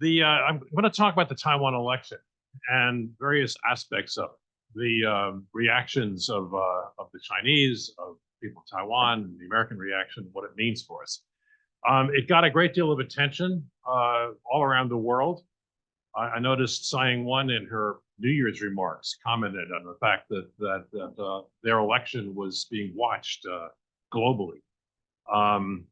I'm going to talk about the Taiwan election and various aspects of it. The reactions of the Chinese, of people in Taiwan, and the American reaction, what it means for us. It got a great deal of attention all around the world. I noticed Tsai Ing-wen in her New Year's remarks commented on the fact that their election was being watched globally. And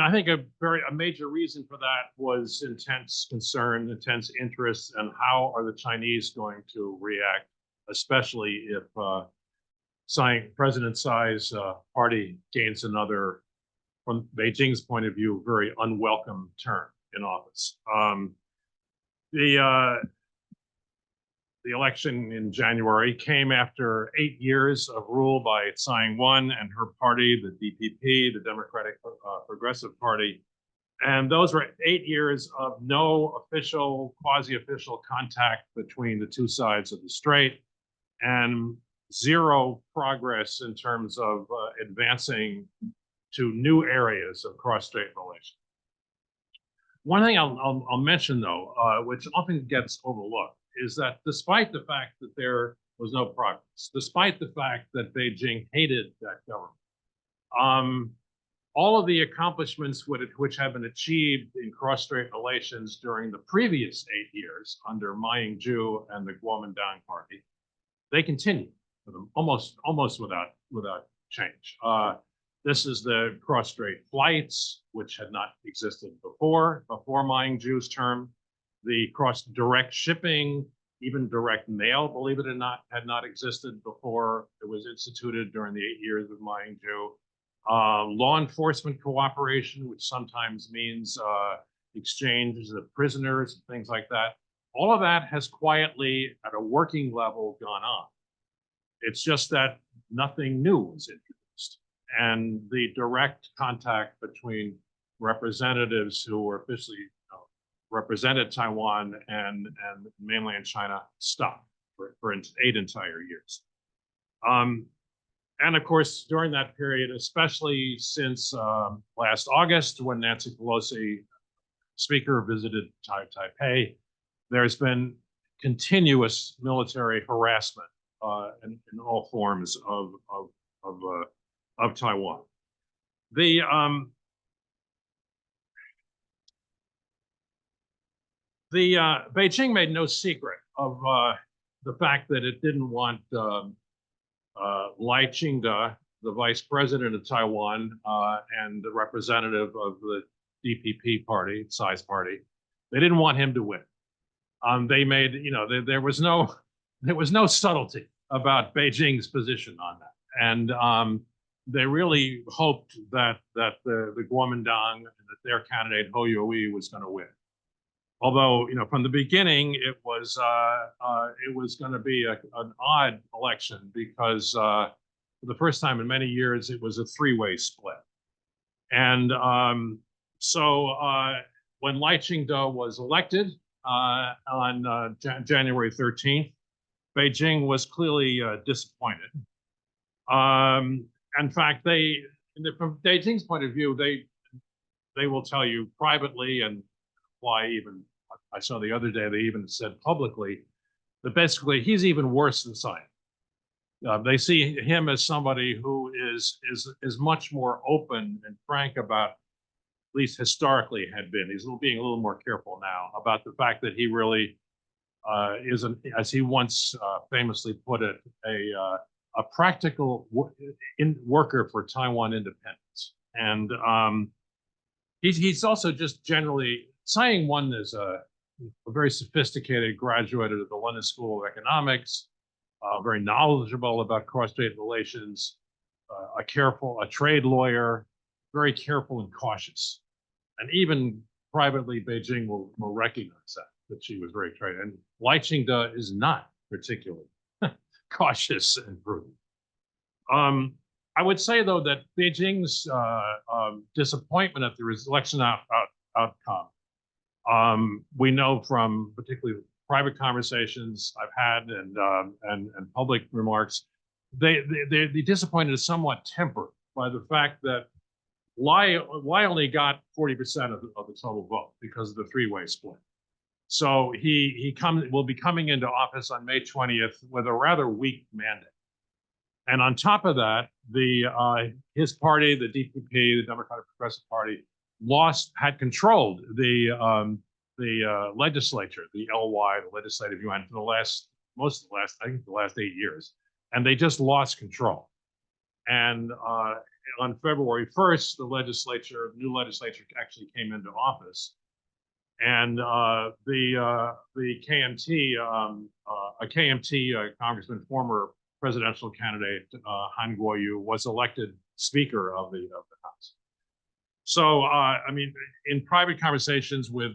I think a major reason for that was intense concern, intense interest, and how are the Chinese going to react, especially if President Tsai's party gains another, from Beijing's point of view, very unwelcome term in office. The election in January came after 8 years of rule by Tsai Ing-wen and her party, the DPP, the Democratic Progressive Party. And those were 8 years of no official, quasi-official contact between the two sides of the strait, and zero progress in terms of advancing to new areas of cross-strait relations. One thing I'll mention, though, which often gets overlooked, is that despite the fact that there was no progress, despite the fact that Beijing hated that government, all of the accomplishments which have been achieved in cross-strait relations during the previous 8 years under Ma Ying-jeou and the Kuomintang party, they continue almost without change. This is the cross-strait flights, which had not existed before Ma Ying-jeou's term. The direct shipping, even direct mail, believe it or not, had not existed before it was instituted during the 8 years of Ma Ying-jeou. Law enforcement cooperation, which sometimes means exchanges of prisoners and things like that. All of that has quietly, at a working level, gone on. It's just that nothing new was introduced. And the direct contact between representatives who were officially represented Taiwan and mainland China stopped for 8 entire years. And of course, during that period, especially since last August, when Nancy Pelosi, Speaker, visited Taipei, there's been continuous military harassment in all forms of Taiwan. Beijing made no secret of the fact that it didn't want Lai Ching-te, the vice president of Taiwan and the representative of the DPP party, Tsai's party. They didn't want him to win. They made, there was no subtlety about Beijing's position on that, and they really hoped that the Kuomintang and that their candidate Hou Yu-ih was going to win. Although, from the beginning, it was going to be an odd election because for the first time in many years, it was a three-way split. And so when Lai Ching-te was elected on January 13th, Beijing was clearly disappointed. In fact, from Beijing's point of view, they will tell you privately, and I saw the other day, they even said publicly that basically he's even worse than Tsai. They see him as somebody who is much more open and frank about, at least historically had been. He's being a little more careful now about the fact that he really is, as he once famously put it, a practical worker for Taiwan independence. And he's also just generally, Tsai Ing-wen is a very sophisticated graduate of the London School of Economics, very knowledgeable about cross-strait relations, a trade lawyer, very careful and cautious. And even privately, Beijing will recognize that she was very trade. And Lai Ching-te is not particularly cautious and prudent. I would say, though, that Beijing's disappointment at the election outcome, we know from particularly private conversations I've had and public remarks, the disappointment is somewhat tempered by the fact that Lai only got 40% of the total vote because of the three-way split. So he will be coming into office on May 20th with a rather weak mandate. And on top of that, his party, the DPP, the Democratic Progressive Party, had controlled the legislature, the LY, the Legislative Yuan, for the last 8 years, and they just lost control. And on February 1st, the new legislature actually came into office, and the KMT, a KMT congressman, former presidential candidate Han Guoyu, was elected Speaker of the House. So, I mean, in private conversations with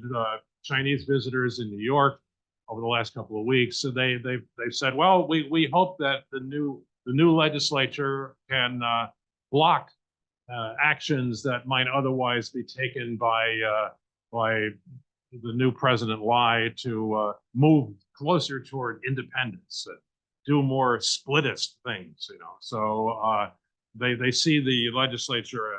Chinese visitors in New York over the last couple of weeks, so they've said, well, we hope that the new legislature can block actions that might otherwise be taken by the new President Lai to move closer toward independence, do more splittist things, you know. So they see the legislature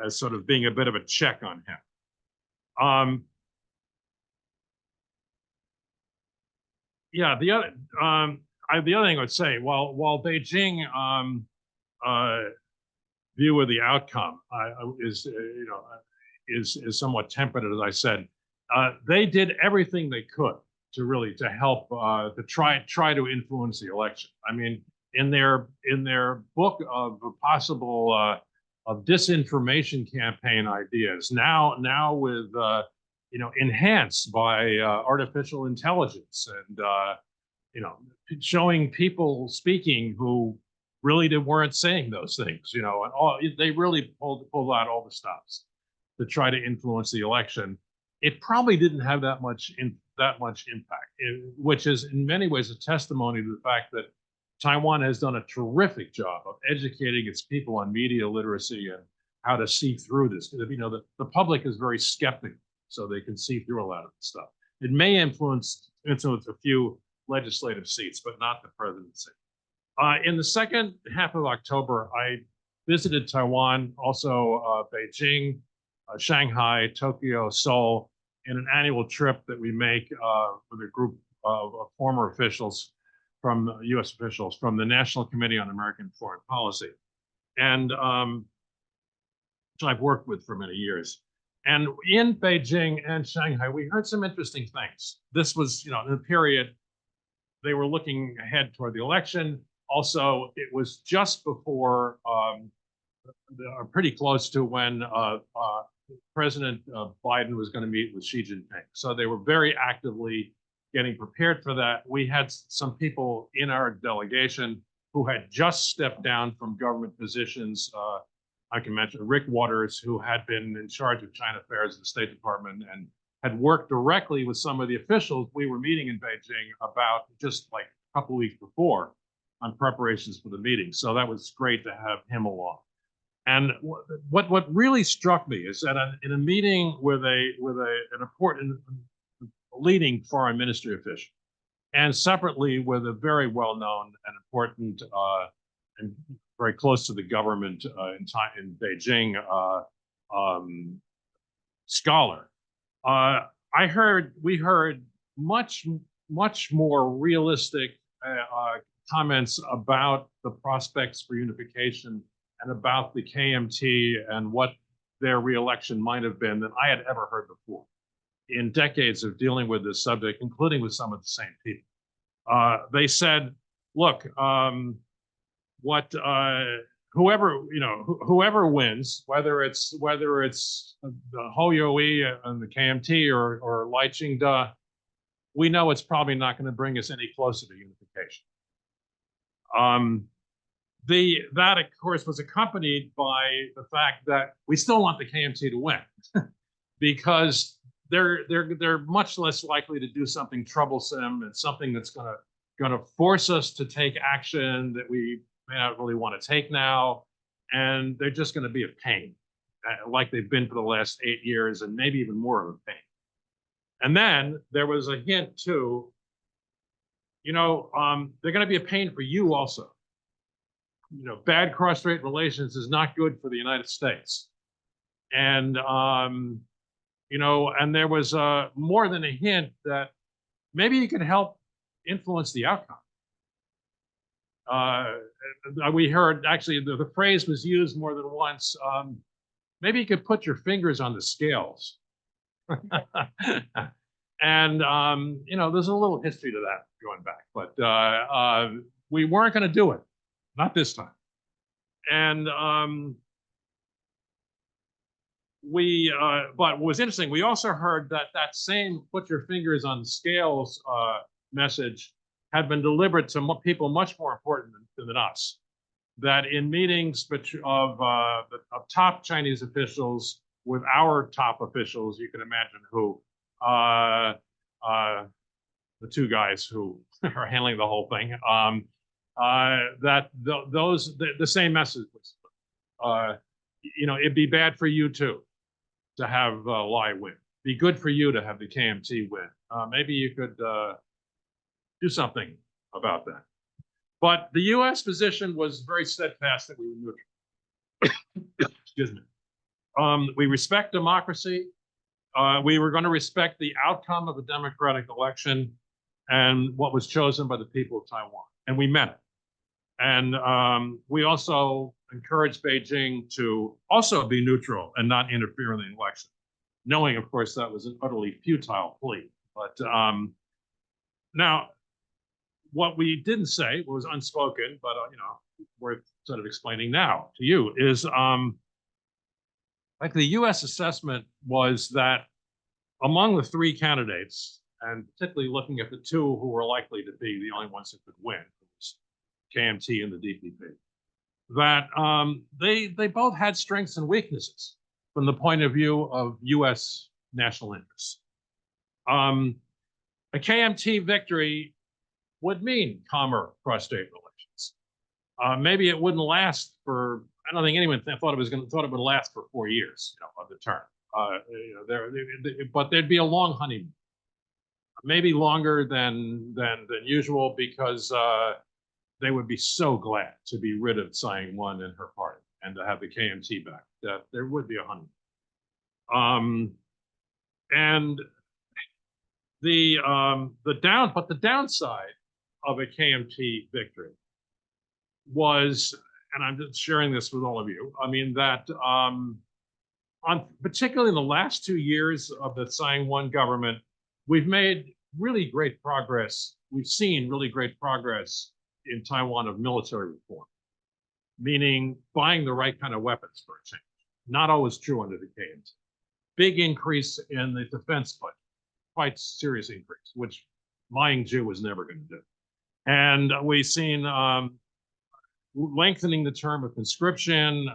as sort of being a bit of a check on him. Yeah, the other thing I would say, while Beijing view of the outcome is somewhat tempered, as I said, they did everything they could to help to try to influence the election. I mean, in their book of possible of disinformation campaign ideas, now with enhanced by artificial intelligence and showing people speaking who really weren't saying those things, and they really pulled out all the stops to try to influence the election. It probably didn't have that much impact, which is in many ways a testimony to the fact that Taiwan has done a terrific job of educating its people on media literacy and how to see through this. The public is very skeptical, so they can see through a lot of the stuff. It may influence a few legislative seats, but not the presidency. In the second half of October, I visited Taiwan, also Beijing, Shanghai, Tokyo, Seoul, in an annual trip that we make with a group of former officials U.S. officials from the National Committee on American Foreign Policy, and which I've worked with for many years. And in Beijing and Shanghai, we heard some interesting things. This was, in a period, they were looking ahead toward the election. Also, it was just before, pretty close to when President Biden was going to meet with Xi Jinping. So they were very actively getting prepared for that. We had some people in our delegation who had just stepped down from government positions. I can mention Rick Waters, who had been in charge of China affairs in the State Department and had worked directly with some of the officials we were meeting in Beijing about just like a couple of weeks before on preparations for the meeting. So that was great to have him along. And what really struck me is that in a meeting with an important leading foreign ministry official, and separately with a very well-known and important and very close to the government in Beijing scholar, we heard much more realistic comments about the prospects for unification and about the KMT and what their reelection might have been than I had ever heard before in decades of dealing with this subject, including with some of the same people. They said, look, whoever wins, whether it's the Hou Yu-ih and the KMT or Lai Ching-te, we know it's probably not going to bring us any closer to unification. That, of course, was accompanied by the fact that we still want the KMT to win because they're much less likely to do something troublesome and something that's going to force us to take action that we may not really want to take now, and they're just going to be a pain, like they've been for the last 8 years, and maybe even more of a pain. And then there was a hint too, they're going to be a pain for you also. bad cross-strait relations is not good for the United States. And, and there was more than a hint that maybe you could help influence the outcome. We heard, actually, the phrase was used more than once. Maybe you could put your fingers on the scales. And, there's a little history to that going back, but we weren't going to do it. Not this time. And but what was interesting, we also heard that same put your fingers on the scales message had been delivered to people much more important than us. That in meetings of top Chinese officials with our top officials, you can imagine who, the two guys who are handling the whole thing, the same message was, it'd be bad for you too to have Lai win. Be good for you to have the KMT win. Maybe you could do something about that. But the U.S. position was very steadfast that we were neutral. Excuse me. We respect democracy. We were going to respect the outcome of a democratic election and what was chosen by the people of Taiwan. And we meant it. And we also encouraged Beijing to also be neutral and not interfere in the election, knowing, of course, that was an utterly futile plea. But now, what we didn't say was unspoken, but worth sort of explaining now to you is like the U.S. assessment was that among the three candidates, and particularly looking at the two who were likely to be the only ones who could win, KMT and the DPP, that they both had strengths and weaknesses from the point of view of U.S. national interests. A KMT victory would mean calmer cross-strait relations. Maybe it wouldn't last for, I don't think anyone thought it would last for 4 years of the term. But there'd be a long honeymoon, maybe longer than usual, because they would be so glad to be rid of Tsai Ing-wen and her party and to have the KMT back that there would be a honeymoon. And the downside of a KMT victory was, and I'm just sharing this with all of you, I mean that particularly in the last 2 years of the Tsai Ing-wen government, we've made really great progress. We've seen really great progress in Taiwan of military reform, meaning buying the right kind of weapons for a change. Not always true under the KMT. Big increase in the defense budget, quite serious increase, which Ma Ying-jeou was never going to do. And we've seen lengthening the term of conscription,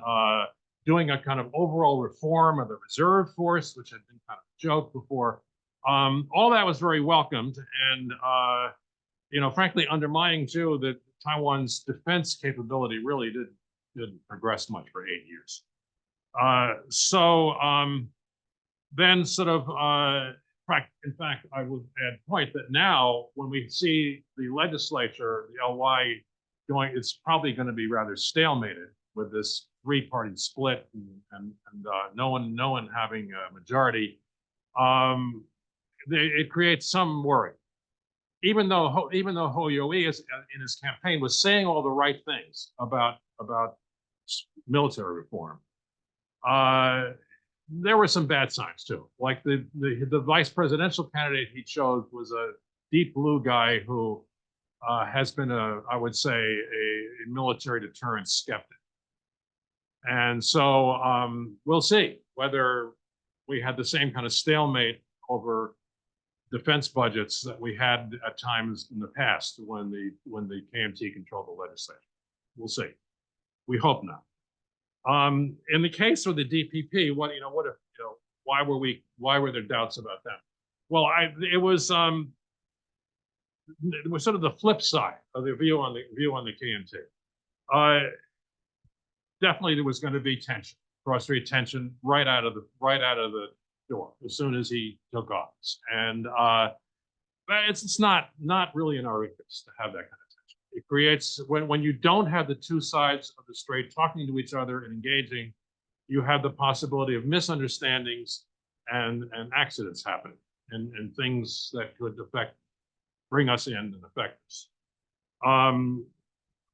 doing a kind of overall reform of the reserve force, which had been kind of a joke before. All that was very welcomed. And frankly, under Ma Ying-jeou, that Taiwan's defense capability really didn't progress much for 8 years. Then sort of, in fact, I would add point that now when we see the legislature, the LY going, it's probably going to be rather stalemated with this three-party split and no one having a majority. It creates some worry. Even though Ho Yo-i is in his campaign was saying all the right things about military reform, there were some bad signs too. Like the vice presidential candidate he chose was a deep blue guy who has been I would say a military deterrence skeptic. And so we'll see whether we had the same kind of stalemate over defense budgets that we had at times in the past when the KMT controlled the legislature. We'll see. We hope not. In the case of the DPP, why were there doubts about that? Well, it was sort of the flip side of the view on the KMT. Definitely there was going to be tension, cross-strait tension right out of the door as soon as he took office, and it's not really in our interest to have that kind of tension. It creates, when you don't have the two sides of the strait talking to each other and engaging, you have the possibility of misunderstandings and accidents happening and things that could bring us in and affect us.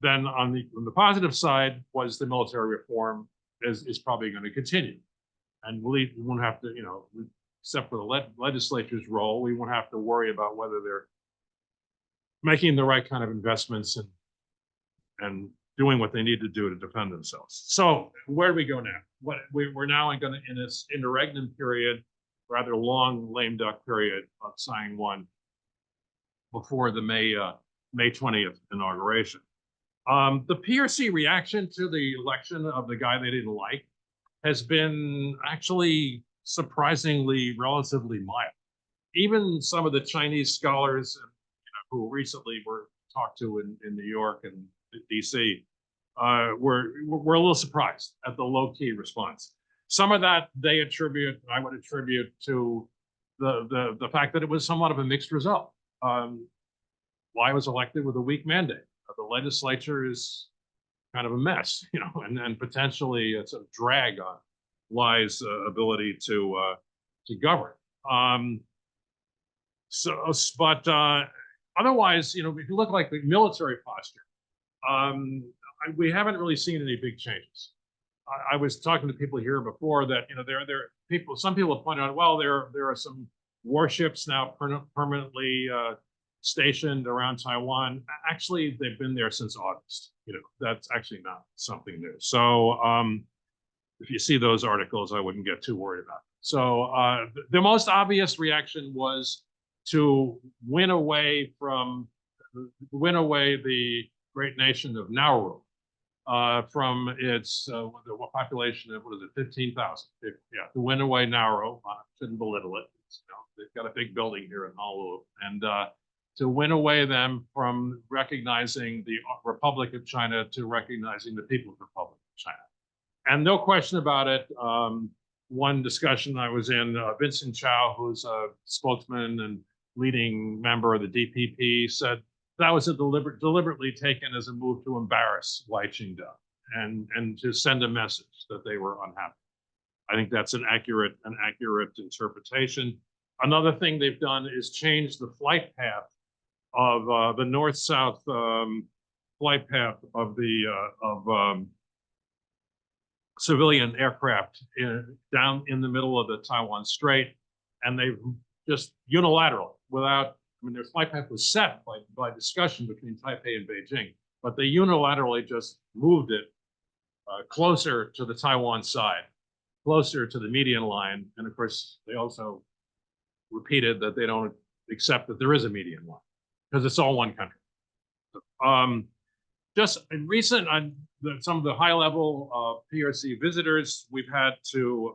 Then on the positive side was the military reform is probably going to continue. And we won't have to, except for the legislature's role, we won't have to worry about whether they're making the right kind of investments and doing what they need to do to defend themselves. So where do we go now? We're now in this interregnum period, rather long lame duck period of signing one before the May 20th inauguration. The PRC reaction to the election of the guy they didn't like has been actually surprisingly relatively mild. Even some of the Chinese scholars who recently were talked to in New York and DC were a little surprised at the low-key response. Some of that I would attribute to the fact that it was somewhat of a mixed result. Lai was elected with a weak mandate. The legislature is kind of a mess, and potentially it's a drag on Lai's ability to govern. Otherwise, if you look like the military posture, we haven't really seen any big changes. I was talking to people here before that, some people have pointed out, well, there are some warships now permanently stationed around Taiwan. Actually, they've been there since August. That's actually not something new. So if you see those articles, I wouldn't get too worried about it. So the most obvious reaction was to win away the great nation of Nauru from its population of, 15,000. To win away Nauru, shouldn't belittle it. They've got a big building here in Honolulu, and to win away them from recognizing the Republic of China to recognizing the People's Republic of China. And no question about it, one discussion I was in, Vincent Chow, who's a spokesman and leading member of the DPP, said that was deliberately taken as a move to embarrass Lai Ching-te and to send a message that they were unhappy. I think that's an accurate interpretation. Another thing they've done is change the flight path of the north-south flight path of the civilian aircraft down in the middle of the Taiwan Strait, and they've just unilaterally, their flight path was set by discussion between Taipei and Beijing, but they unilaterally just moved it closer to the Taiwan side, closer to the median line, and of course they also repeated that they don't accept that there is a median line because it's all one country. Just in recent, some of the high-level PRC visitors we've had to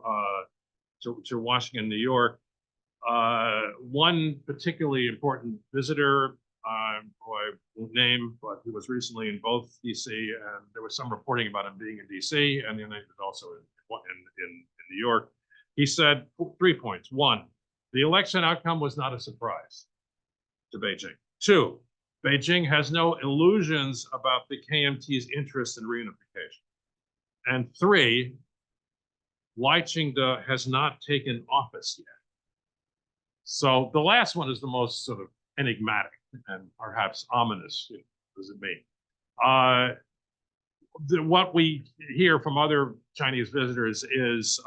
Washington, New York. One particularly important visitor, who I won't name, but who was recently in both DC, and there was some reporting about him being in DC, and then he was also in New York. He said 3 points. One, the election outcome was not a surprise to Beijing. Two, Beijing has no illusions about the KMT's interest in reunification. And three, Lai Ching-te has not taken office yet. So the last one is the most sort of enigmatic and perhaps ominous, does it mean? What we hear from other Chinese visitors is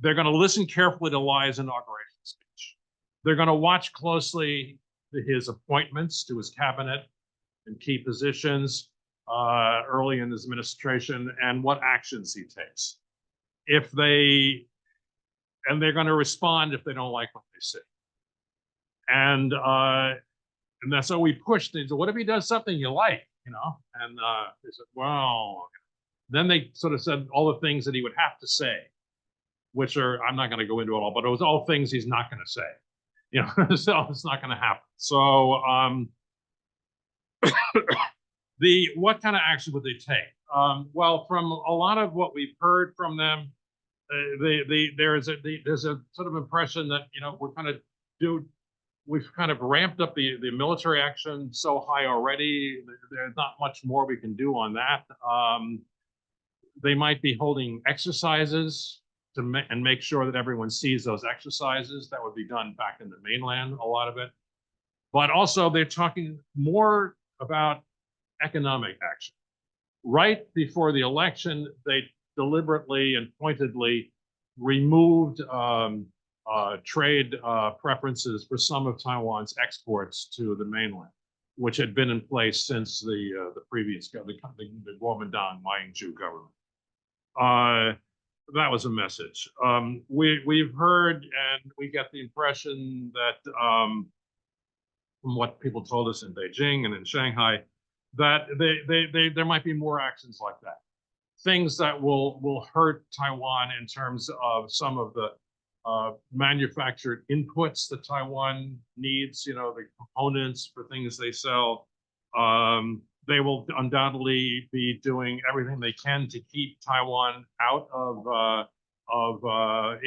they're going to listen carefully to Lai's inauguration speech. They're going to watch closely his appointments to his cabinet and key positions early in his administration and what actions he takes. And they're going to respond if they don't like what they see. And that's how we push things. What if he does something you like, And they said, well, then they sort of said all the things that he would have to say, which are, I'm not going to go into it all, but it was all things he's not going to say. So it's not going to happen. So what kind of action would they take? Well, from a lot of what we've heard from them, there's a sort of impression that we're going to we've kind of ramped up the military action so high already. There's not much more we can do on that. They might be holding exercises and make sure that everyone sees those exercises. That would be done back in the mainland, a lot of it. But also they're talking more about economic action. Right before the election, they deliberately and pointedly removed trade preferences for some of Taiwan's exports to the mainland, which had been in place since the previous the Kuomintang Ma-Ying-jeou government. That was a message. We've heard, and we get the impression that from what people told us in Beijing and in Shanghai, that there might be more actions like that. Things that will hurt Taiwan in terms of some of the manufactured inputs that Taiwan needs, the components for things they sell. They will undoubtedly be doing everything they can to keep Taiwan out of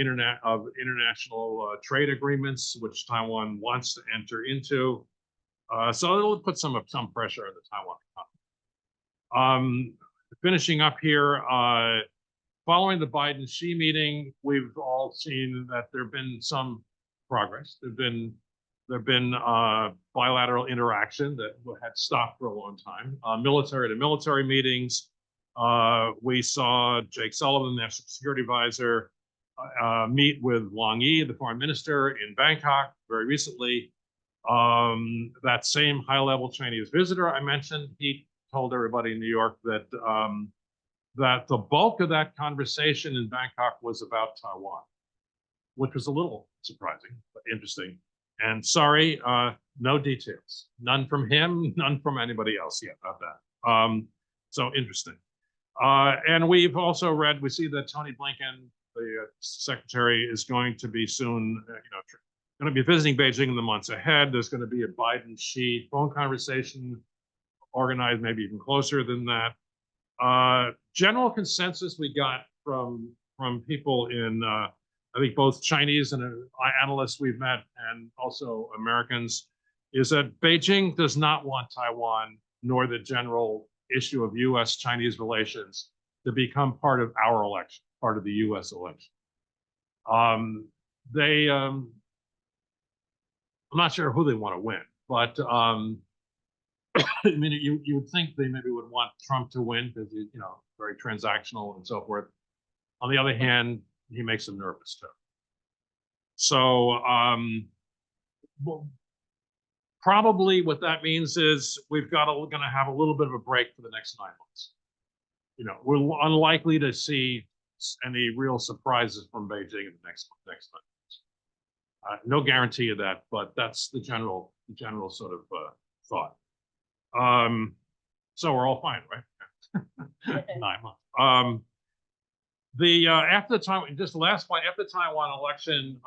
international trade agreements, which Taiwan wants to enter into. So it'll put some pressure on the Taiwan economy. Finishing up here, following the Biden-Xi meeting, we've all seen that there've been some progress. There've been bilateral interaction that had stopped for a long time. Military to military meetings. We saw Jake Sullivan, National Security Advisor, meet with Wang Yi, the foreign minister, in Bangkok very recently. That same high-level Chinese visitor I mentioned, he told everybody in New York that that the bulk of that conversation in Bangkok was about Taiwan, which was a little surprising, but interesting. And sorry, no details. None from him, none from anybody else yet about that. So interesting. And we've also read, we see that Tony Blinken, the secretary, is going to be soon, going to be visiting Beijing in the months ahead. There's going to be a Biden-Xi phone conversation organized, maybe even closer than that. General consensus we got from people in, I think both Chinese and analysts we've met and also Americans, is that Beijing does not want Taiwan, nor the general issue of U.S.-Chinese relations, to become part of our election, part of the U.S. election. I'm not sure who they want to win, but I mean, you would think they maybe would want Trump to win because he's, very transactional and so forth. On the other hand, he makes them nervous too. So probably what that means is we're going to have a little bit of a break for the next 9 months. We're unlikely to see any real surprises from Beijing in the next 9 months. No guarantee of that, but that's the general sort of thought. So we're all fine, right? 9 months. After the Taiwan, just the last point, after the Taiwan election,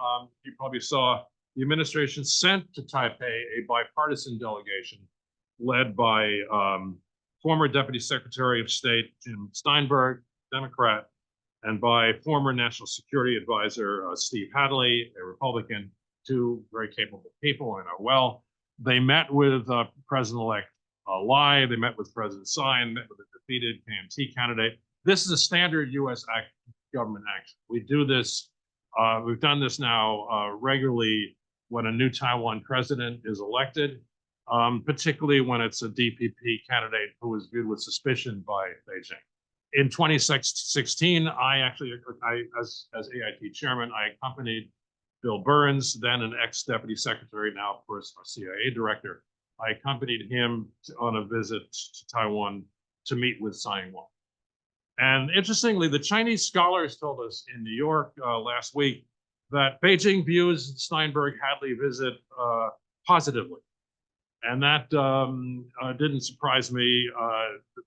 you probably saw the administration sent to Taipei a bipartisan delegation led by former Deputy Secretary of State Jim Steinberg, Democrat, and by former National Security Advisor Steve Hadley, a Republican, two very capable people I know well. They met with President-elect Lai, they met with President Tsai, and met with the defeated KMT candidate. This is a standard U.S. government action. We do this, we've done this now regularly when a new Taiwan president is elected, particularly when it's a DPP candidate who is viewed with suspicion by Beijing. In 2016, as AIT chairman, I accompanied Bill Burns, then an ex-deputy secretary, now of course our CIA director. I accompanied him on a visit to Taiwan to meet with Tsai Ing-wen. And interestingly, the Chinese scholars told us in New York last week that Beijing views Steinberg-Hadley visit positively. And that didn't surprise me.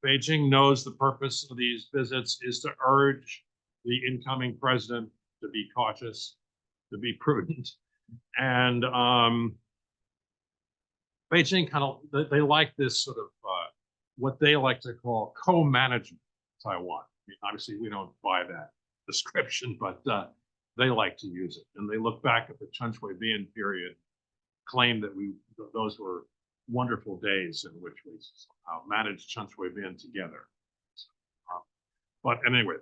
Beijing knows the purpose of these visits is to urge the incoming president to be cautious, to be prudent. And Beijing they like this sort of what they like to call co-management of Taiwan. I mean, obviously, we don't buy that description, but they like to use it. And they look back at the Chen Shui-bian period claim that those were wonderful days in which we managed Chen Shui-bian together. But anyway,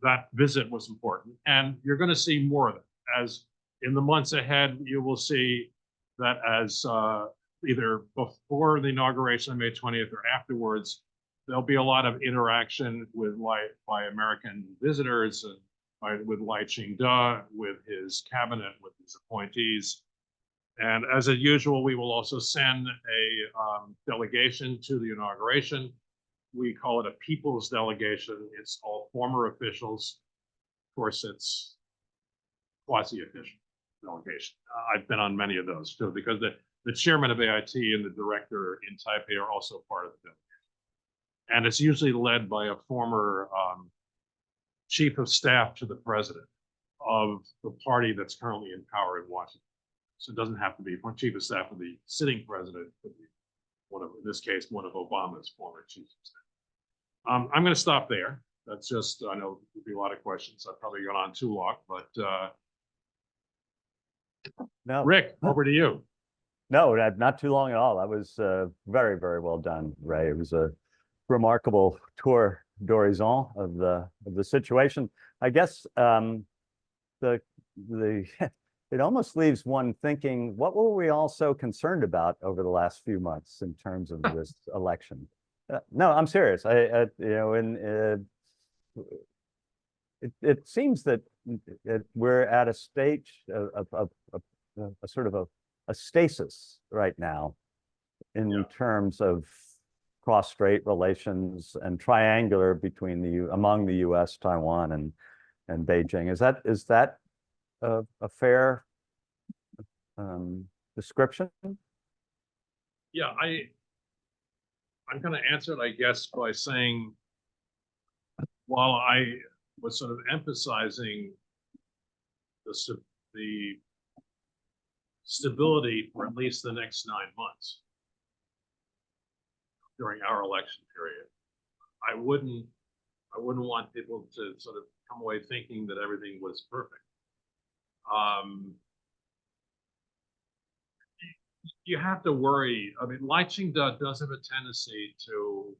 that visit was important, and you're going to see more of it. As in the months ahead, you will see that as either before the inauguration on May 20th or afterwards, there'll be a lot of interaction with by American visitors, with Lai Ching-te, with his cabinet, with his appointees. And as usual, we will also send a delegation to the inauguration. We call it a people's delegation. It's all former officials. Of course, it's quasi-official delegation. I've been on many of those too, because the chairman of AIT and the director in Taipei are also part of the delegation. And it's usually led by a former chief of staff to the president of the party that's currently in power in Washington. So it doesn't have to be one chief of staff of the sitting president, but one of, in this case, one of Obama's former chiefs of staff. I'm going to stop there. That's just, I know there'll be a lot of questions. I've probably gone on too long, but no, Rick, over to you. No, not too long at all. That was very, very well done, Ray. It was a remarkable tour d'horizon of the situation. I guess it almost leaves one thinking, what were we all so concerned about over the last few months in terms of this election? No, I'm serious. You know, it seems that we're at a stage of a sort of a stasis right now in terms of cross-strait relations and triangular between among the U.S., Taiwan, and Beijing. Is that a fair description? Yeah, I'm going to answer it, I guess, by saying, while I was sort of emphasizing the stability for at least the next 9 months during our election period, I wouldn't want people to sort of come away thinking that everything was perfect. You have to worry. I mean, Lai Ching-te does have a tendency to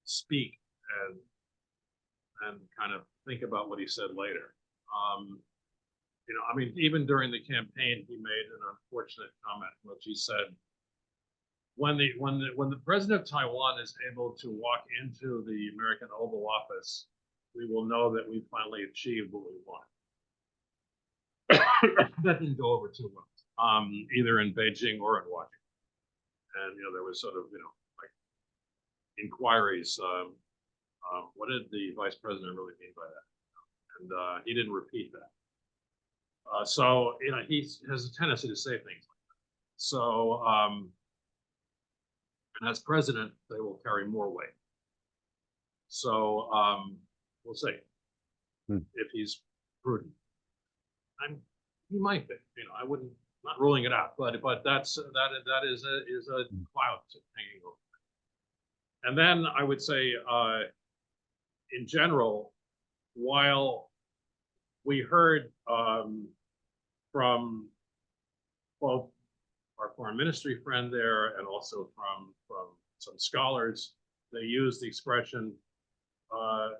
speak and kind of think about what he said later. You know, I mean, even during the campaign, he made an unfortunate comment, which he said, when the president of Taiwan is able to walk into the American Oval Office, we will know that we finally achieved what we wanted. That didn't go over too well, either in Beijing or in Washington. And, you know, there was sort of, you know, like inquiries. What did the vice president really mean by that? And he didn't repeat that. So, you know, he has a tendency to say things like that. So, and as president, they will carry more weight. So, we'll see if he's prudent. He might be, you know, I wouldn't, not ruling it out, but that is a cloud hanging over it. And then I would say, in general, while we heard from both our foreign ministry friend there and also from some scholars, they used the expression,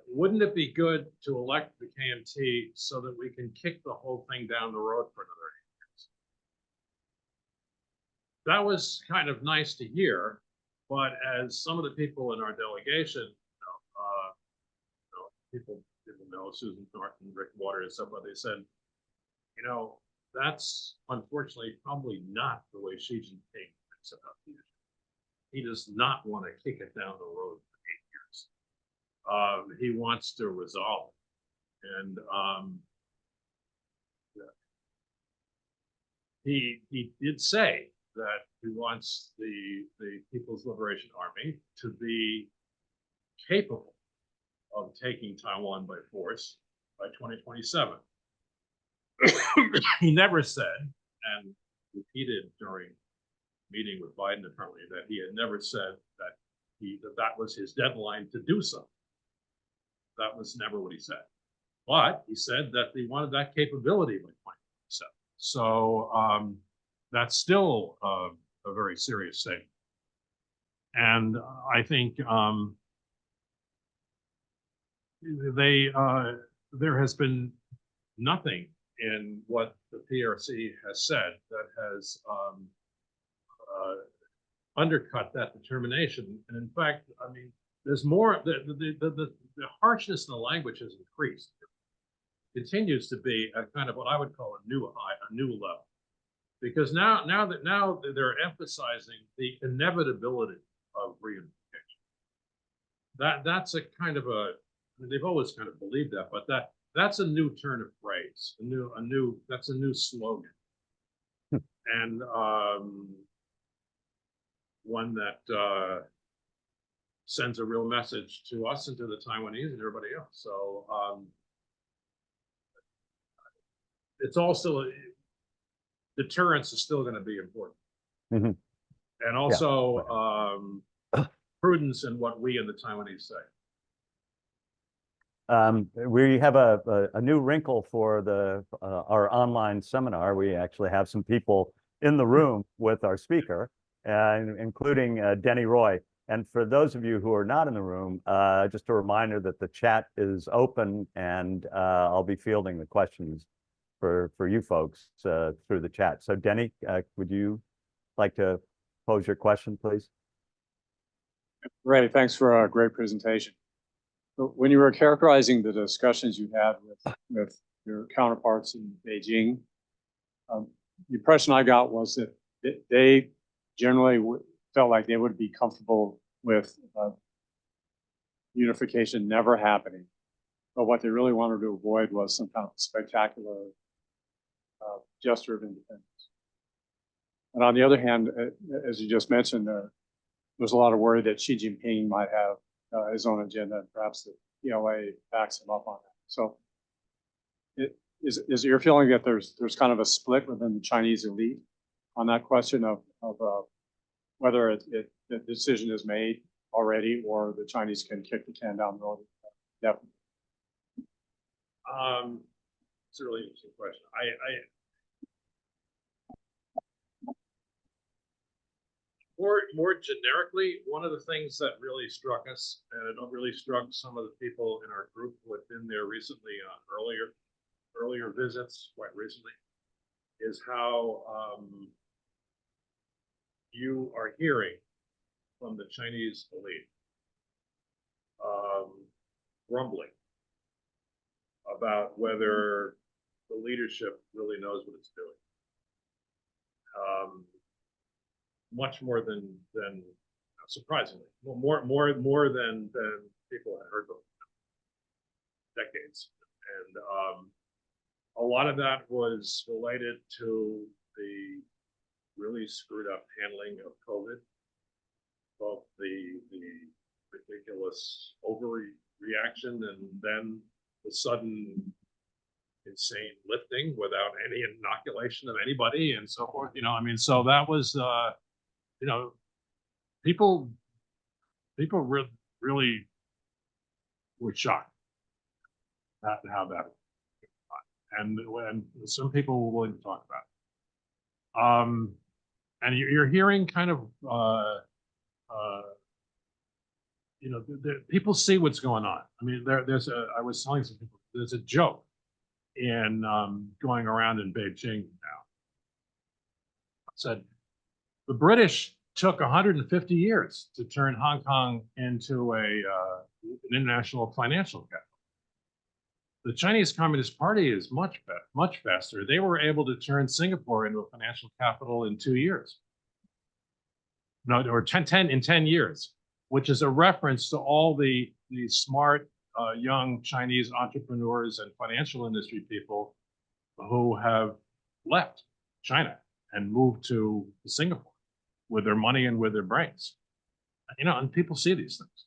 wouldn't it be good to elect the KMT so that we can kick the whole thing down the road for another 8 years? That was kind of nice to hear, but as some of the people in our delegation, people know, Susan Norton, Rick Waters, and stuff, but they said, you know, that's unfortunately probably not the way Xi Jinping thinks about leadership. He does not want to kick it down the road for 8 years. He wants to resolve it. And he did say that he wants the People's Liberation Army to be capable of taking Taiwan by force by 2027. He never said, and repeated during meeting with Biden apparently, that he had never said that that was his deadline to do so. That was never what he said. But he said that he wanted that capability by 2027. So that's still a very serious statement. And I think there has been nothing in what the PRC has said that has undercut that determination. And in fact, I mean, there's more. The harshness in the language has increased. It continues to be a kind of what I would call a new high, a new level, because now they're emphasizing the inevitability of reunification. That's a kind of a, I mean, they've always kind of believed that, but that's a new turn of phrase, that's a new slogan, and one that sends a real message to us and to the Taiwanese and everybody else. So it's also, deterrence is still going to be important. Mm-hmm. And also prudence in what we and the Taiwanese say. We have a new wrinkle for our online seminar. We actually have some people in the room with our speaker, including Denny Roy. And for those of you who are not in the room, just a reminder that the chat is open, and I'll be fielding the questions for you folks through the chat. So Denny, would you like to pose your question, please? Ray, thanks for a great presentation. When you were characterizing the discussions you had with your counterparts in Beijing, the impression I got was that they generally felt like they would be comfortable with unification never happening. But what they really wanted to avoid was some kind of spectacular gesture of independence. And on the other hand, as you just mentioned, there's a lot of worry that Xi Jinping might have his own agenda, and perhaps the PLA backs him up on that. So is your feeling that there's kind of a split within the Chinese elite on that question of whether the decision is made already, or the Chinese can kick the can down the road? Definitely. It's a really interesting question. More generically, one of the things that really struck us, and it really struck some of the people in our group who had been there recently on earlier visits, quite recently, is how you are hearing from the Chinese elite grumbling about whether the leadership really knows what it's doing. Much more than surprisingly, more than people had heard before, decades. And a lot of that was related to the really screwed up handling of COVID, both the ridiculous overreaction and then the sudden insane lifting without any inoculation of anybody and so forth. I mean, so that was people really were shocked at how that, and when some people were willing to talk about it. And you're hearing kind of people see what's going on. I mean, I was telling some people, there's a joke in going around in Beijing now. It said, the British took 150 years to turn Hong Kong into an international financial capital. The Chinese Communist Party is much faster. They were able to turn Singapore into a financial capital in 2 years. No, or 10 years, which is a reference to all the smart young Chinese entrepreneurs and financial industry people who have left China and moved to Singapore with their money and with their brains. And people see these things.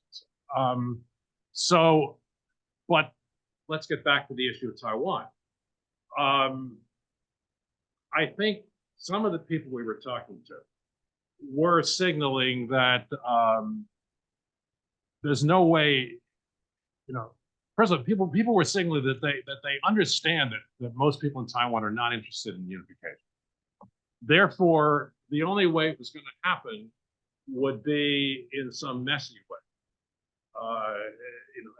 But let's get back to the issue of Taiwan. I think some of the people we were talking to were signaling that there's no way, first of all, people were signaling that they understand that most people in Taiwan are not interested in unification. Therefore, the only way it was going to happen would be in some messy way.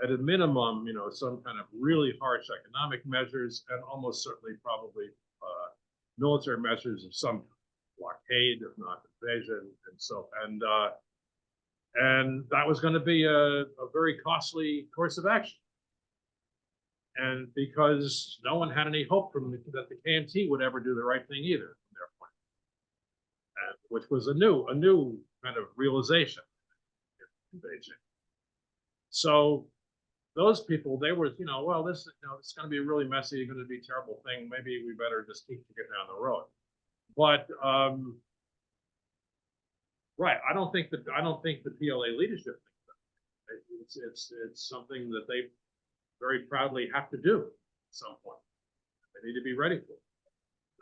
At a minimum, some kind of really harsh economic measures, and almost certainly probably military measures of some blockade, if not invasion, and that was going to be a very costly course of action. And because no one had any hope that the KMT would ever do the right thing either from their point, and which was a new kind of realization in Beijing. So those people, they were, well, this is going to be really messy, going to be a terrible thing. Maybe we better just keep to get down the road. But right, I don't think the PLA leadership thinks that. It's something that they very proudly have to do at some point. They need to be ready for it.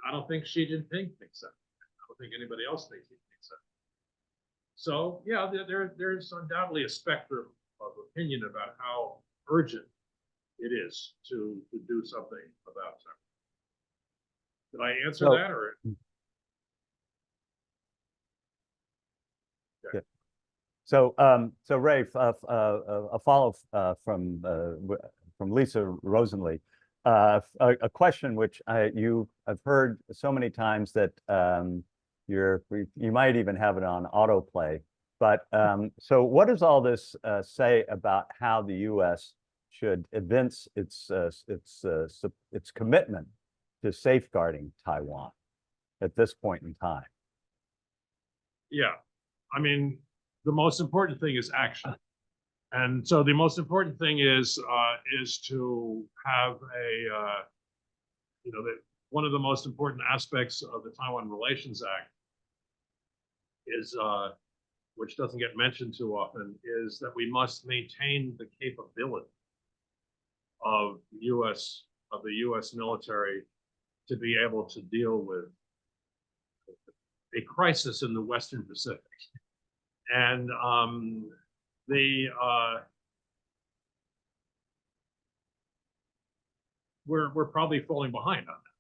I don't think Xi Jinping thinks that. I don't think anybody else thinks he thinks that. So yeah, there's undoubtedly a spectrum of opinion about how urgent it is to do something about it. Did I answer that, or? Yeah. So, Ray, a follow from Lisa Rosenly, a question which I've heard so many times that you might even have it on autoplay. But so, what does all this say about how the U.S. should evince its commitment to safeguarding Taiwan at this point in time? Yeah, I mean, the most important thing is action. And so the most important thing is to have that one of the most important aspects of the Taiwan Relations Act is, which doesn't get mentioned too often, is that we must maintain the capability of the U.S. military to be able to deal with a crisis in the Western Pacific. And we're probably falling behind on that.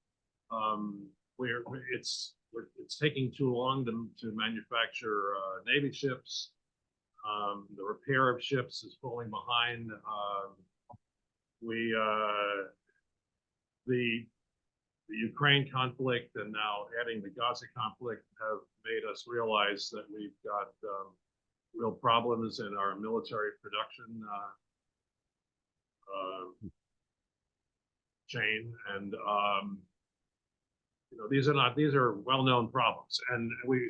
It's taking too long to manufacture Navy ships. The repair of ships is falling behind. The Ukraine conflict and now adding the Gaza conflict have made us realize that we've got real problems in our military production chain, and these are well-known problems, and we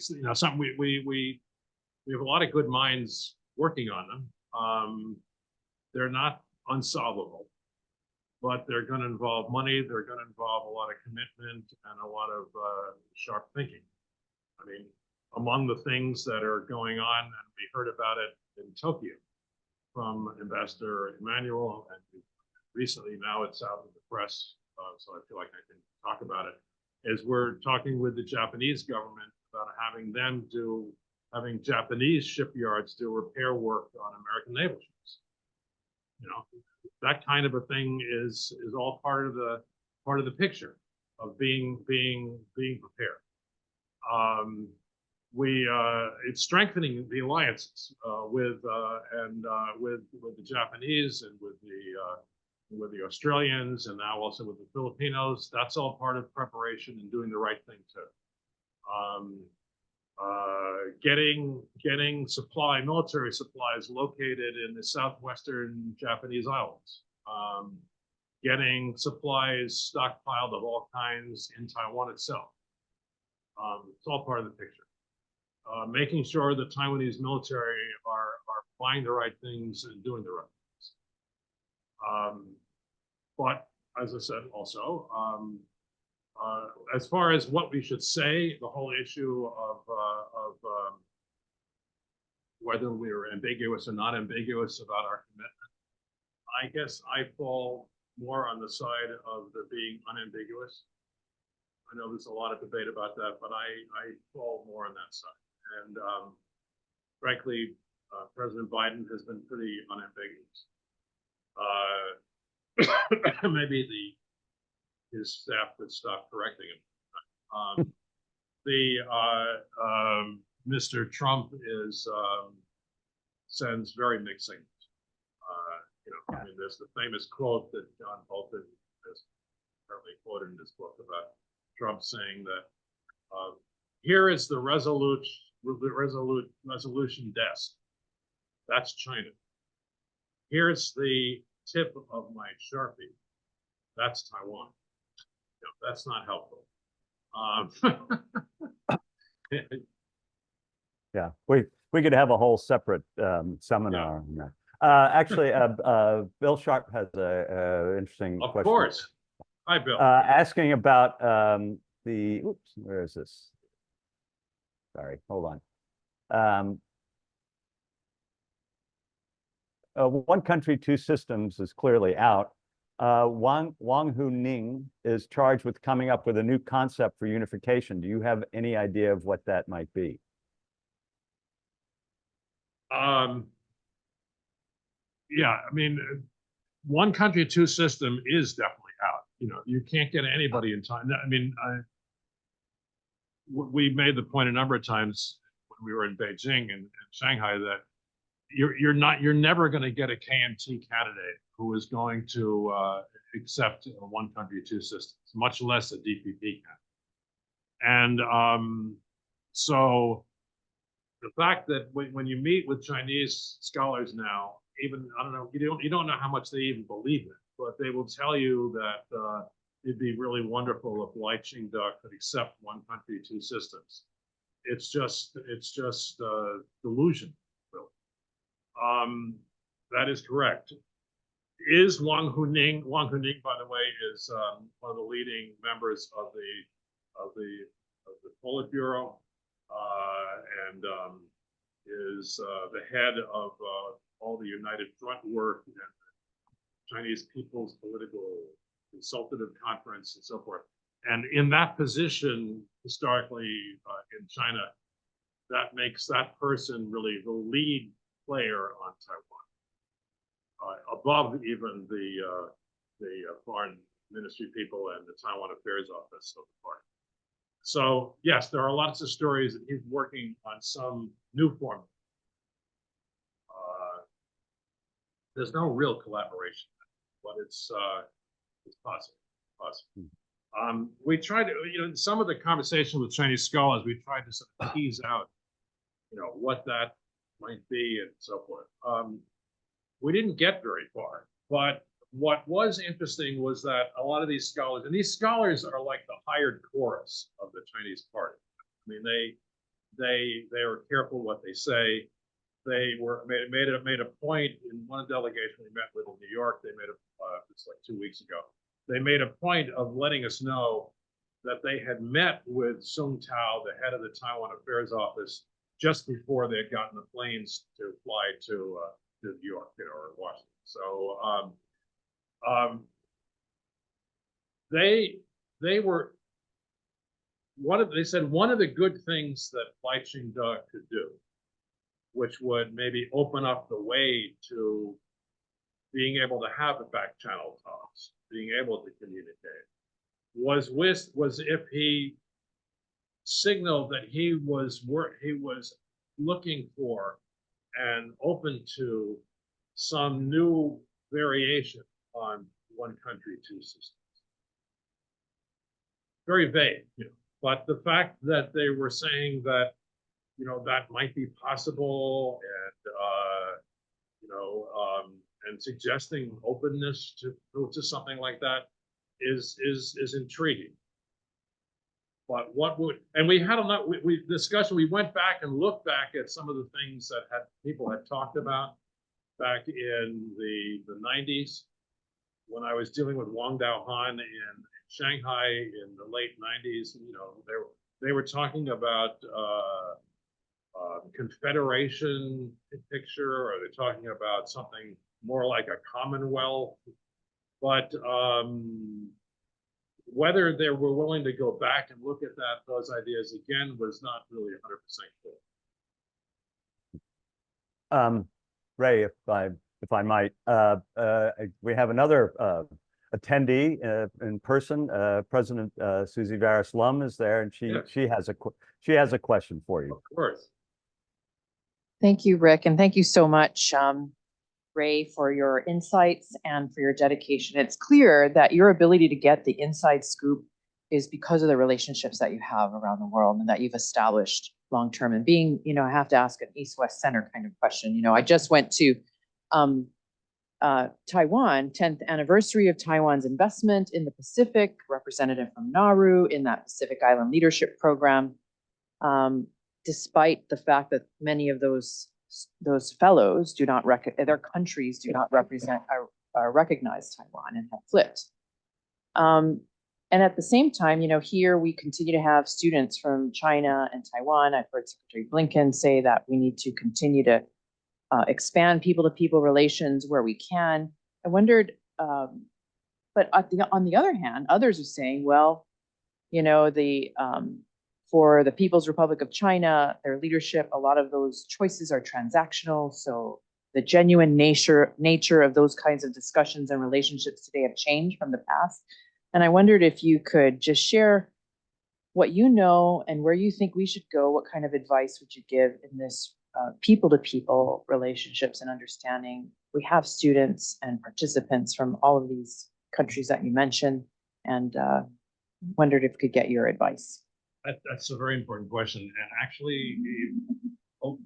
have a lot of good minds working on them. They're not unsolvable, but they're going to involve money. They're going to involve a lot of commitment and a lot of sharp thinking. I mean, among the things that are going on, and we heard about it in Tokyo from Ambassador Emmanuel, and recently now it's out in the press, so I feel like I can talk about it, is we're talking with the Japanese government about having Japanese shipyards do repair work on American naval ships. That kind of a thing is all part of the picture of being prepared. It's strengthening the alliances with the Japanese and with the Australians, and now also with the Filipinos. That's all part of preparation and doing the right thing too. Getting military supplies located in the southwestern Japanese islands. Getting supplies stockpiled of all kinds in Taiwan itself. It's all part of the picture. Making sure the Taiwanese military are buying the right things and doing the right things. But as I said, also, as far as what we should say, the whole issue of whether we are ambiguous or not ambiguous about our commitment, I guess I fall more on the side of the being unambiguous. I know there's a lot of debate about that, but I fall more on that side. And frankly, President Biden has been pretty unambiguous. maybe his staff could stop correcting him. Mr. Trump sends very mixed signals. I mean, there's the famous quote that John Bolton has apparently quoted in his book about Trump saying that here is the resolution desk. That's China. Here's the tip of my Sharpie. That's Taiwan. That's not helpful. Yeah, we could have a whole separate seminar on that. Actually, Bill Sharp has a interesting Of question. course. Hi, Bill. Asking about oops, where is this? Sorry, hold on. One country, two systems is clearly out. Wang Huning is charged with coming up with a new concept for unification. Do you have any idea of what that might be? Yeah, I mean, one country, two system is definitely out. You can't get anybody in time. I mean, we made the point a number of times when we were in Beijing and Shanghai that you're never going to get a KMT candidate who is going to accept a one country, two systems, much less a DPP candidate. And so the fact that when you meet with Chinese scholars now, even, I don't know, you don't know how much they even believe it, but they will tell you that it'd be really wonderful if Lai Ching-te could accept one country, two systems. It's just delusion, really. That is correct. Is Wang Huning, by the way, is one of the leading members of the Politburo, and is the head of all the United Front work and the Chinese People's Political Consultative Conference and so forth. And in that position, historically in China, that makes that person really the lead player on Taiwan, above even the foreign ministry people and the Taiwan Affairs Office of the party. So yes, there are lots of stories that he's working on some new formula. There's no real collaboration, but it's possible. We tried to, in some of the conversation with Chinese scholars, we tried to sort of tease out, what that might be and so forth. We didn't get very far, but what was interesting was that a lot of these scholars, and these scholars are like the hired chorus of the Chinese party. I mean, they are careful what they say. They made a point in one delegation we met with in New York. They made it's like 2 weeks ago. They made a point of letting us know that they had met with Sung Tao, the head of the Taiwan Affairs Office, just before they had gotten the planes to fly to New York, or Washington. So they were they said one of the good things that Lai Ching-te could do, which would maybe open up the way to being able to have the back channel talks, being able to communicate, was if he signaled that he was looking for and open to some new variation on one country, two systems. Very vague, but the fact that they were saying that, that might be possible, and suggesting openness to something like that is intriguing. But we had a lot, we discussed, we went back and looked back at some of the things that people had talked about back in the 90s, when I was dealing with Wang Daohan in Shanghai in the late 90s. They were talking about confederation picture, or they're talking about something more like a commonwealth. But whether they were willing to go back and look at those ideas again was not really 100% clear. Ray, if I if I might. We have another attendee in person. President Susie Vares-Lum is there, and Yes. she has a question for you. Of course. Thank you, Rick, and thank you so much, Ray, for your insights and for your dedication. It's clear that your ability to get the inside scoop is because of the relationships that you have around the world and that you've established long-term. And being, I have to ask an East-West Center kind of question. I just went to Taiwan, 10th anniversary of Taiwan's investment in the Pacific, representative from Nauru in that Pacific Island Leadership Program. Despite the fact that many of those fellows do not their countries do not recognize Taiwan and have flipped. And at the same time, here we continue to have students from China and Taiwan. I've heard Secretary Blinken say that we need to continue to expand people-to-people relations where we can. I wondered, but on the other hand, others are saying, well, for the People's Republic of China, their leadership, a lot of those choices are transactional. So the genuine nature of those kinds of discussions and relationships today have changed from the past. And I wondered if you could just share what you know and where you think we should go. What kind of advice would you give in this people-to-people relationships and understanding? We have students and participants from all of these countries that you mentioned, and wondered if we could get your advice. That's a very important question. And actually,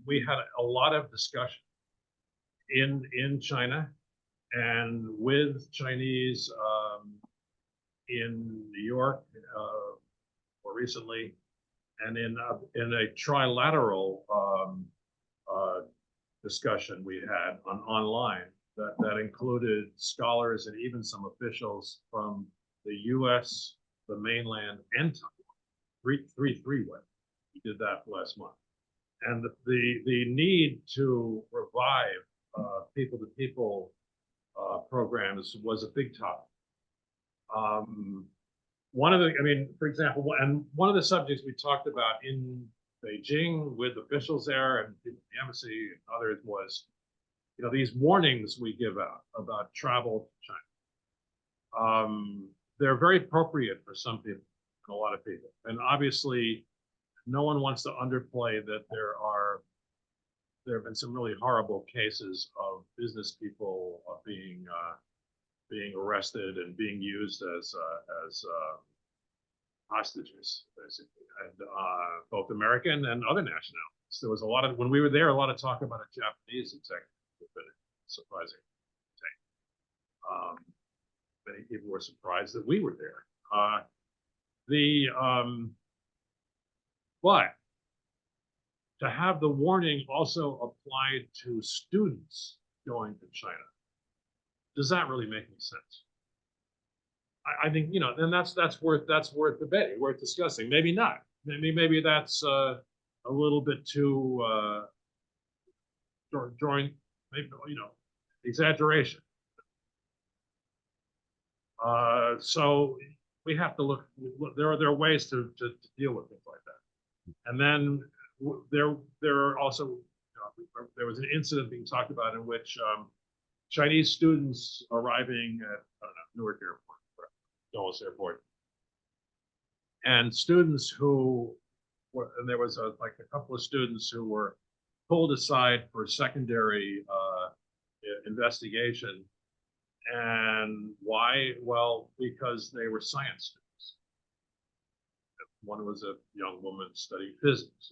we had a lot of discussion in China and with Chinese in New York more recently, and in a trilateral discussion we had online that included scholars and even some officials from the U.S., the mainland, and Taiwan. Three-way. We did that last month, and the need to revive people-to-people programs was a big topic. For example, one of the subjects we talked about in Beijing with officials there and the embassy and others was, these warnings we give out about travel to China. They're very appropriate for some people and a lot of people. And obviously, no one wants to underplay that there have been some really horrible cases of business people being arrested and being used as hostages, basically, and both American and other nationalities. There was when we were there, a lot of talk about a Japanese executive, but surprising. Many people were surprised that we were there. But to have the warning also applied to students going to China, does that really make any sense? I think, then that's worth debating, worth discussing. Maybe not. Maybe that's a little bit too drawing, maybe, exaggeration. So we have to look. There are ways to deal with things like that. And then there are also there was an incident being talked about in which Chinese students arriving at Newark Airport, Dulles Airport, and students and there was a couple of students who were pulled aside for secondary investigation. And why? Well, because they were science students. One was a young woman studying physics.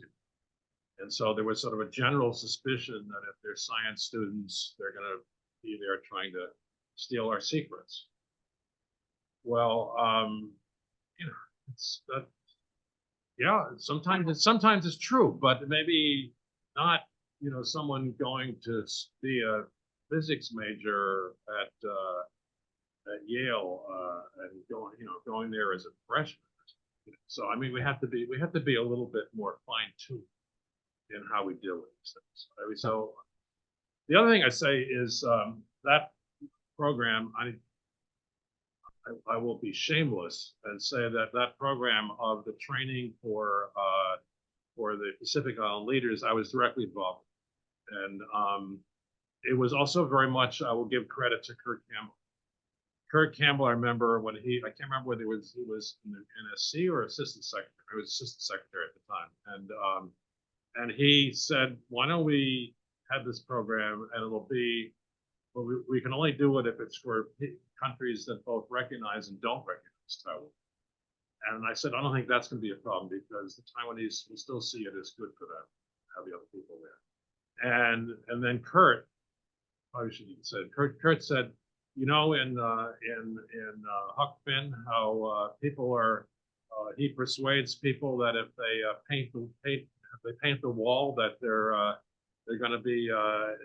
And so there was sort of a general suspicion that if they're science students, they're going to be there trying to steal our secrets. Well, it's that. Yeah, sometimes it's true, but maybe not. Someone going to be a physics major at Yale and going there as a freshman. So we have to be a little bit more fine-tuned in how we deal with these things. So the other thing I say is that program. I will be shameless and say that program of the training for the Pacific Island leaders, I was directly involved in. it was also very much, I will give credit to Kurt Campbell. Kurt Campbell, I remember when I can't remember whether he was in the NSC or assistant secretary. He was assistant secretary at the time. And he said, why don't we have this program and it'll be, well, we can only do it if it's for countries that both recognize and don't recognize Taiwan. And I said, I don't think that's going to be a problem because the Taiwanese will still see it as good for them, have the other people there. And then Kurt, probably should have said, Kurt said, you know, in Huck Finn, how people are, he persuades people that if they paint the wall, that they're going to be,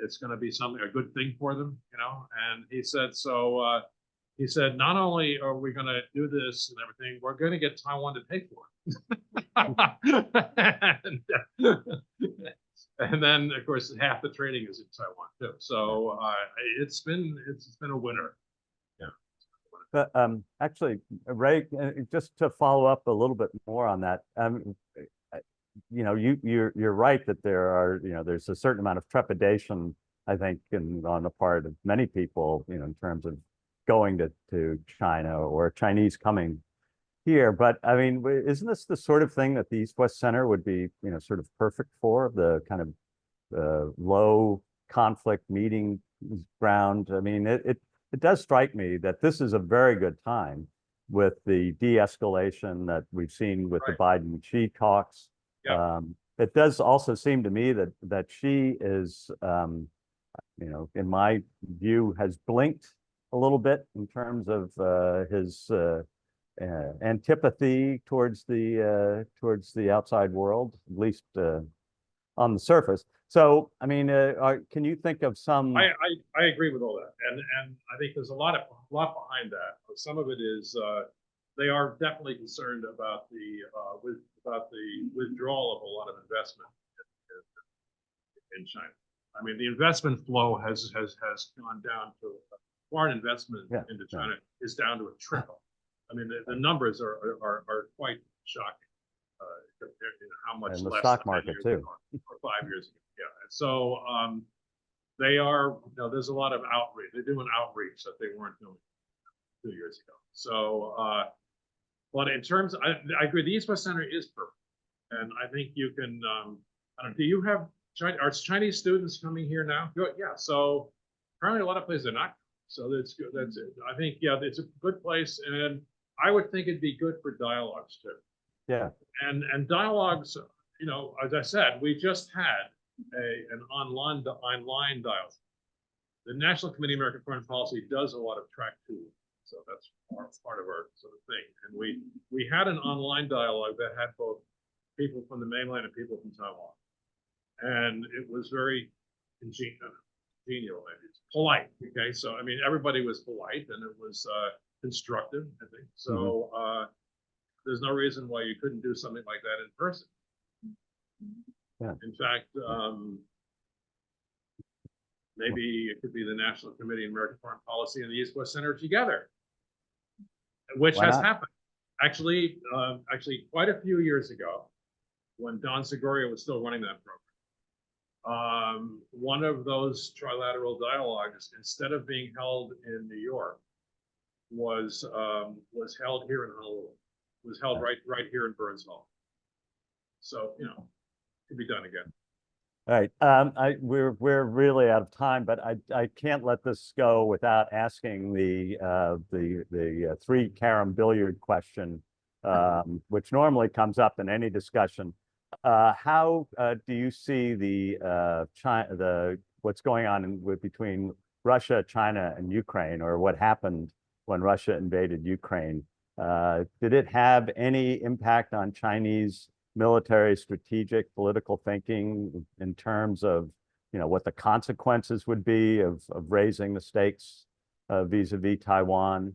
it's going to be something, a good thing for them, you know. And he said, so he said, not only are we going to do this and everything, we're going to get Taiwan to pay for it. And then, of course, half the trading is in Taiwan too. So it's been a winner. Yeah. But actually, Ray, just to follow up a little bit more on that, you know, you're right that there's a certain amount of trepidation, I think, on the part of many people, you know, in terms of going to China or Chinese coming here. But I mean, isn't this the sort of thing that the East-West Center would be, you know, sort of perfect for, the kind of low conflict meeting ground? I mean, it does strike me that this is a very good time with the de-escalation that we've seen with the Biden-Xi talks. Yeah. It does also seem to me that Xi is, you know, in my view, has blinked a little bit in terms of his antipathy towards the outside world, at least on the surface. So, I mean, can you think of some? I agree with all that, and I think there's a lot behind that. Some of it is they are definitely concerned about the withdrawal of a lot of investment in China. I mean, the investment flow has gone down to foreign investment into China is down to a trickle. I mean, the numbers are quite shocking compared to how much and the less stock market too, or 5 years ago. Yeah, so they are. You know, there's a lot of outreach. They're doing outreach that they weren't doing 2 years ago. So, but in terms, I agree. The East-West Center is perfect, and I think you can. I don't. Do you have are Chinese students coming here now? Good. Yeah. So apparently, a lot of places are not. So that's good. That's it. I think it's a good place, and I would think it'd be good for dialogues too. Yeah. And dialogues, you know, as I said, we just had an online dialogue. The National Committee on American Foreign Policy does a lot of track 2, so that's part of our sort of thing. And we had an online dialogue that had both people from the mainland and people from Taiwan, and it was very congenial. It's polite. Okay, so I mean, everybody was polite, and it was constructive, I think. So there's no reason why you couldn't do something like that in person. Yeah. In fact, maybe it could be the National Committee on American Foreign Policy and the East-West Center together, which has happened. Actually, quite a few years ago, when Don Segoria was still running that program. One of those trilateral dialogues, instead of being held in New York, was held here in Honolulu. Was held right here in Burns Hall. So, you know, it could be done again. All right. We're really out of time, but I can't let this go without asking the 3 carom billiard question, which normally comes up in any discussion. How do you see what's going on between Russia, China, and Ukraine, or what happened when Russia invaded Ukraine? Did it have any impact on Chinese military, strategic, political thinking in terms of, you know, what the consequences would be of raising the stakes vis-a-vis Taiwan?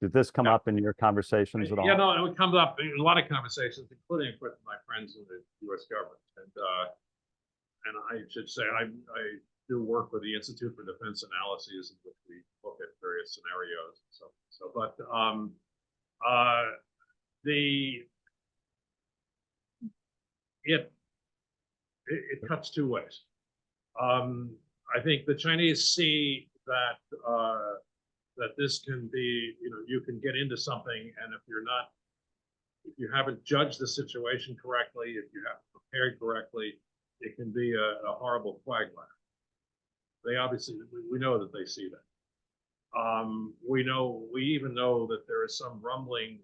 Did this come up in your conversations at all? Yeah, no, it comes up in a lot of conversations, including with my friends in the U.S. government. And I should say I do work with the Institute for Defense Analyses, in which we look at various scenarios. But it cuts 2 ways. I think the Chinese see that that this can be, you can get into something, and if you haven't judged the situation correctly, if you haven't prepared correctly, it can be a horrible quagmire. They obviously, we know that they see that. We even know that there is some rumbling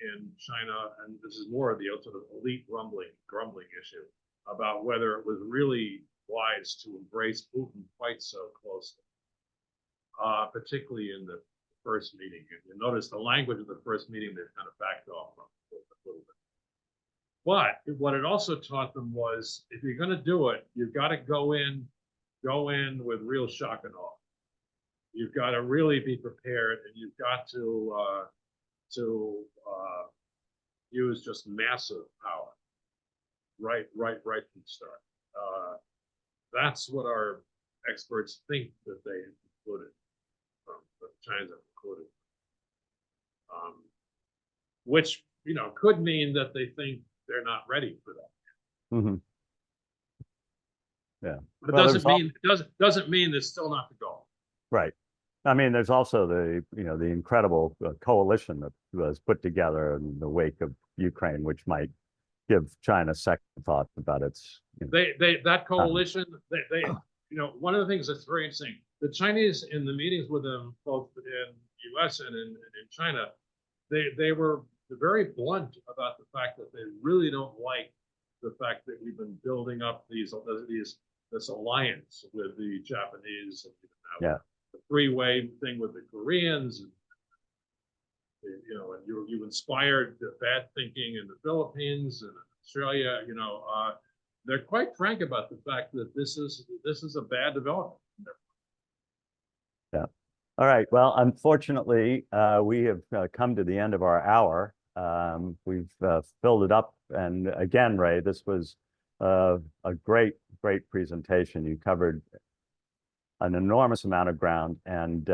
in China, and this is more of the sort of elite grumbling issue about whether it was really wise to embrace Putin quite so closely, particularly in the first meeting. And you notice the language of the first meeting, they've kind of backed off from a little bit. But what it also taught them was, if you're going to do it, you've got to go in with real shock and awe. You've got to really be prepared, and you've got to use just massive power, right from the start. That's what our experts think that they have concluded, that the Chinese have concluded, which could mean that they think they're not ready for that. Mm-hmm. Yeah, but it doesn't mean it's still not the goal. Right. I mean, there's also the incredible coalition that was put together in the wake of Ukraine, which might give China second thought about its. That coalition. One of the things that's very interesting. The Chinese, in the meetings with them, both in U.S. and in China, they were very blunt about the fact that they really don't like the fact that we've been building up this alliance with the Japanese, and yeah, the three-way thing with the Koreans, and and you inspired the bad thinking in the Philippines and Australia. They're quite frank about the fact that this is a bad development. Yeah. All right. Well, unfortunately, we have come to the end of our hour. We've filled it up, and again, Ray, this was a great presentation. You covered an enormous amount of ground, and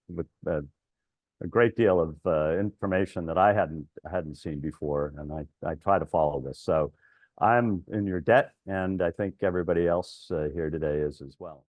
with a great deal of information that I hadn't seen before, and I try to follow this. So I'm in your debt, and I think everybody else here today is as well.